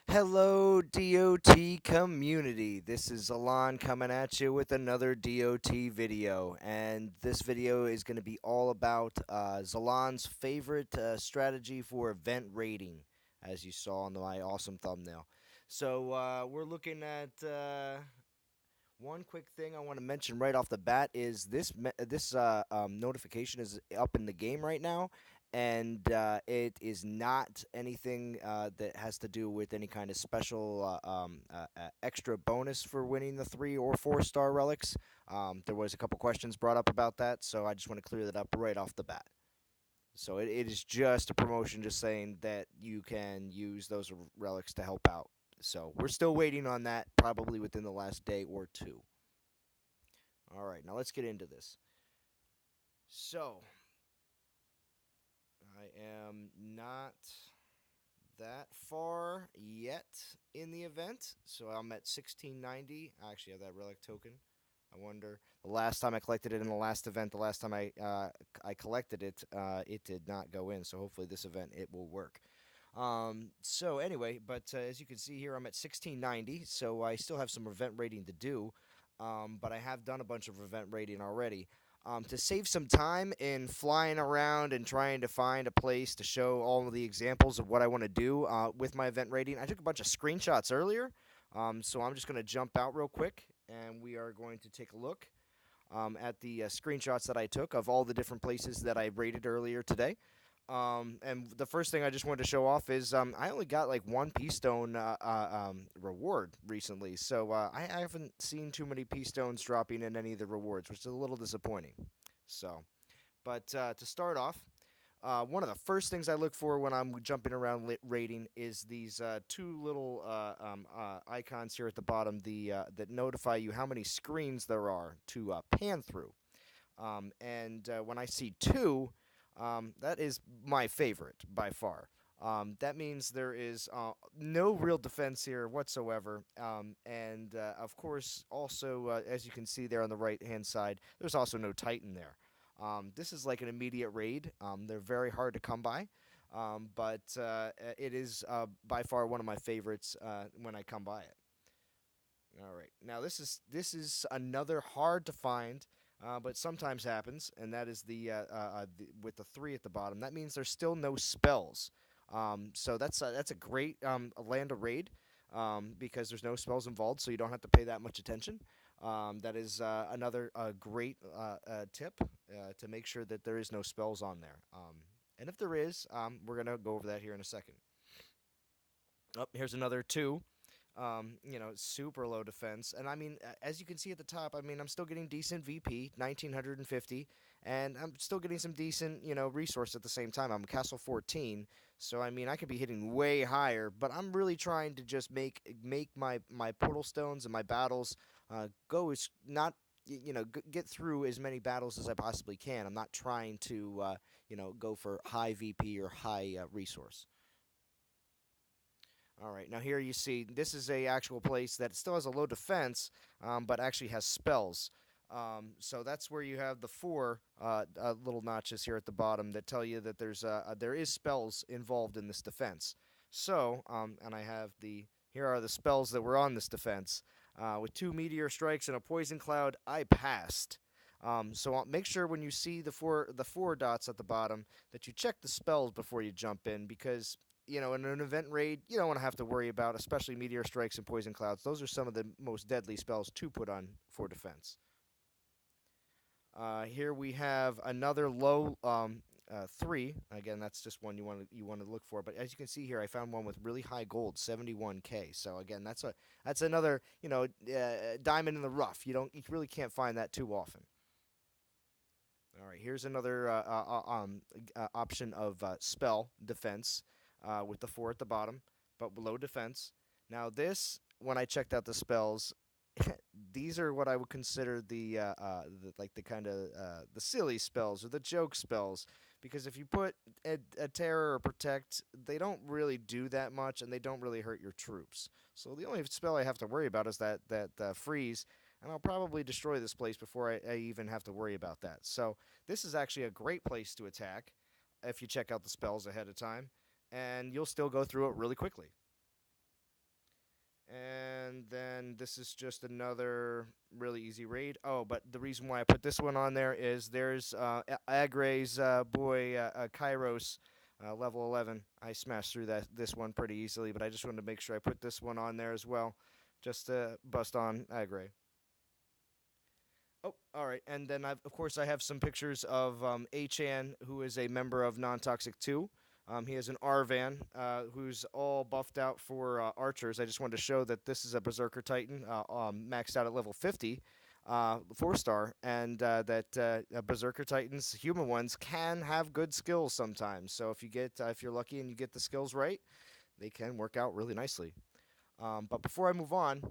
Hello, DOT community. This is Alon coming at you with another DOT video. And this video is going to be all about Zalan's favorite strategy for event rating, as you saw on my awesome thumbnail. So, we're looking at one quick thing I want to mention right off the bat is this notification is up in the game right now, and it is not anything that has to do with any kind of special extra bonus for winning the 3 or 4 star relics. There was a couple questions brought up about that, so I just want to clear that up right off the bat. So it is just a promotion, just saying that you can use those relics to help out. So we're still waiting on that, probably within the last day or two. All right, now let's get into this. So I am not that far yet in the event, so I'm at 1690. I actually have that relic token. I wonder the last time I collected it in the last event, the last time I collected it, it did not go in. So hopefully this event it will work. So anyway, but as you can see here, I'm at 1690, so I still have some event rating to do. But I have done a bunch of event rating already. To save some time in flying around and trying to find a place to show all of the examples of what I want to do with my event rating, I took a bunch of screenshots earlier. So I'm just going to jump out real quick and we are going to take a look at the screenshots that I took of all the different places that I rated earlier today. And the first thing I just wanted to show off is I only got like one Peace Stone reward recently, so I haven't seen too many Peace Stones dropping in any of the rewards, which is a little disappointing. So, but to start off, one of the first things I look for when I'm jumping around rating is these two little icons here at the bottom, that notify you how many screens there are to pan through. And when I see two, that is my favorite by far. That means there is no real defense here whatsoever. And of course, also, as you can see there on the right hand side, there's also no Titan there. This is like an immediate raid. They're very hard to come by. But it is by far one of my favorites when I come by it. All right. Now this is another hard to find, but sometimes happens, and that is with the three at the bottom. That means there's still no spells. So that's a great land to raid, because there's no spells involved, so you don't have to pay that much attention. That is another great tip to make sure that there is no spells on there. And if there is, we're gonna go over that here in a second. Oh, here's another two. Super low defense. And I mean, as you can see at the top, I mean, I'm still getting decent VP, 1950, and I'm still getting some decent, resource at the same time. I'm Castle 14, so I mean, I could be hitting way higher, but I'm really trying to just make my portal stones and my battles go as not get through as many battles as I possibly can. I'm not trying to go for high VP or high resource. All right, now here you see this is a actual place that still has a low defense, but actually has spells. So that's where you have the four little notches here at the bottom that tell you that there is spells involved in this defense. So, and I have here are the spells that were on this defense. With two meteor strikes and a poison cloud, I passed. So make sure when you see the four dots at the bottom that you check the spells before you jump in, because in an event raid, you don't want to have to worry about, especially meteor strikes and poison clouds. Those are some of the most deadly spells to put on for defense. Here we have another low three. Again, that's just one you want to look for. But as you can see here, I found one with really high gold, 71K. So again, that's another diamond in the rough. You really can't find that too often. All right, here's another option of spell defense with the four at the bottom, but below defense. Now this, when I checked out the spells, these are what I would consider the kind of the silly spells or the joke spells, because if you put a terror or protect, they don't really do that much and they don't really hurt your troops. So the only spell I have to worry about is that freeze, and I'll probably destroy this place before I even have to worry about that. So this is actually a great place to attack if you check out the spells ahead of time, and you'll still go through it really quickly. And then this is just another really easy raid. Oh, but the reason why I put this one on there is there's Agray's boy Kairos, level 11. I smashed through this one pretty easily, but I just wanted to make sure I put this one on there as well, just to bust on Agray. Oh, all right. And then of course I have some pictures of Achan, who is a member of Non Toxic 2. He has an Arvan, who's all buffed out for archers. I just wanted to show that this is a Berserker Titan, maxed out at level 50, 4-star, and that Berserker Titans, human ones, can have good skills sometimes. So if you're lucky and you get the skills right, they can work out really nicely. But before I move on,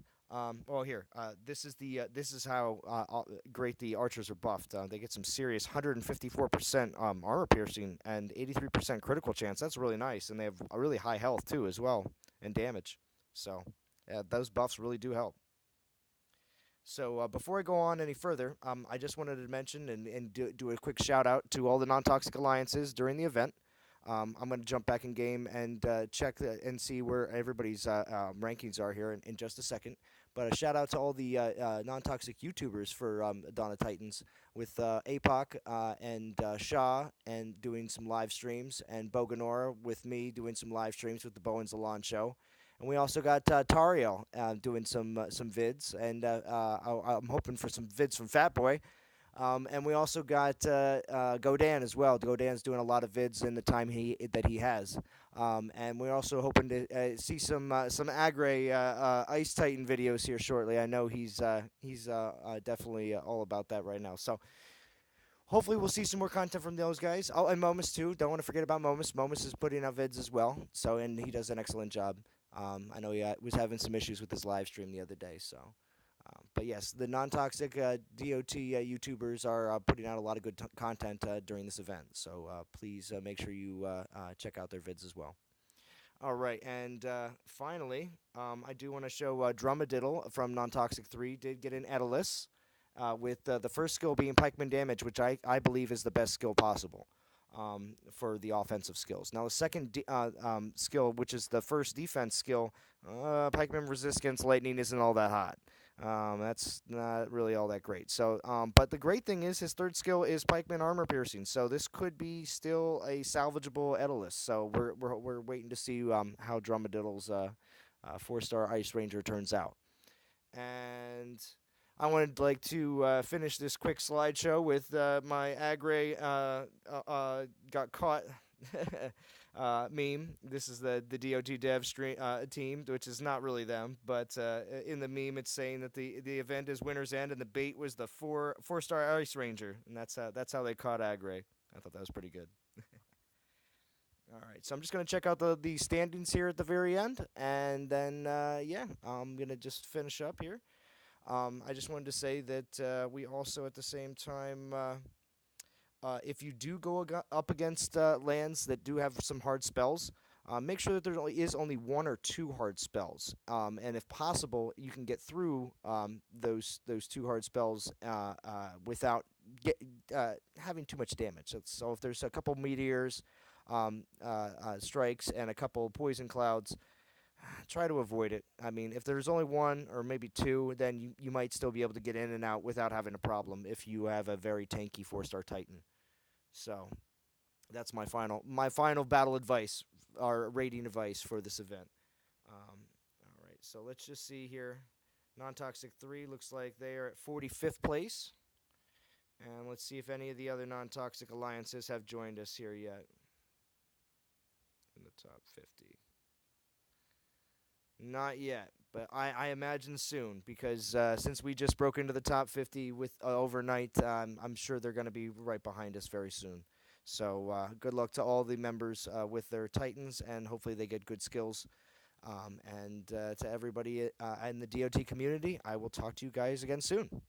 well, here, this is how great the archers are buffed. They get some serious 154% armor piercing and 83% critical chance. That's really nice, and they have a really high health too as well and damage. So, yeah, those buffs really do help. So before I go on any further, I just wanted to mention and do a quick shout out to all the non-toxic alliances during the event. I'm going to jump back in game and check and see where everybody's rankings are here in just a second. But a shout out to all the non-toxic YouTubers for Dawn of Titans with APOC and Shaw and doing some live streams, and Boganora with me doing some live streams with the Bow and Zalon show. And we also got Tariel doing some vids, and I'm hoping for some vids from Fat Boy. And we also got Godan as well. Godan's doing a lot of vids in the time that he has. And we're also hoping to see some Agray Ice Titan videos here shortly. I know he's definitely all about that right now. So hopefully we'll see some more content from those guys. Oh, and Momus too. Don't want to forget about Momus. Momus is putting out vids as well. So and he does an excellent job. I know he was having some issues with his live stream the other day. So. But yes, the non-toxic DOT YouTubers are putting out a lot of good content during this event. So please make sure you check out their vids as well. All right, and finally, I do want to show Drumadiddle from Non-Toxic 3 did get an Edilus, with the first skill being Pikeman Damage, which I believe is the best skill possible for the offensive skills. Now, the second skill, which is the first defense skill, Pikeman Resist against Lightning isn't all that hot. That's not really all that great. So, but the great thing is his third skill is Pikeman Armor Piercing. So this could be still a salvageable Edilus. So we're waiting to see how Drumadiddle's 4-star Ice Ranger turns out. And I wanted like to finish this quick slideshow with my Agray got caught meme. This is the DOT dev team, which is not really them, but in the meme it's saying that the event is Winter's End and the bait was the 4-star Ice Ranger, and that's how they caught Agray. I thought that was pretty good. All right, so I'm just gonna check out the standings here at the very end, and then yeah, I'm gonna just finish up here. I just wanted to say that we also at the same time. If you do go up against lands that do have some hard spells, make sure that there is only one or two hard spells, and if possible, you can get through those two hard spells without having too much damage. So if there's a couple meteors, strikes, and a couple poison clouds, try to avoid it. I mean, if there's only one or maybe two, then you might still be able to get in and out without having a problem if you have a very tanky 4-star Titan. So that's my final battle advice, or rating advice for this event. All right, so let's just see here. Non-Toxic 3 looks like they are at 45th place. And let's see if any of the other non-toxic alliances have joined us here yet in the top 50. Not yet, but I imagine soon, because since we just broke into the top 50 with overnight, I'm sure they're going to be right behind us very soon. So good luck to all the members with their Titans, and hopefully they get good skills. And to everybody in the DOT community, I will talk to you guys again soon.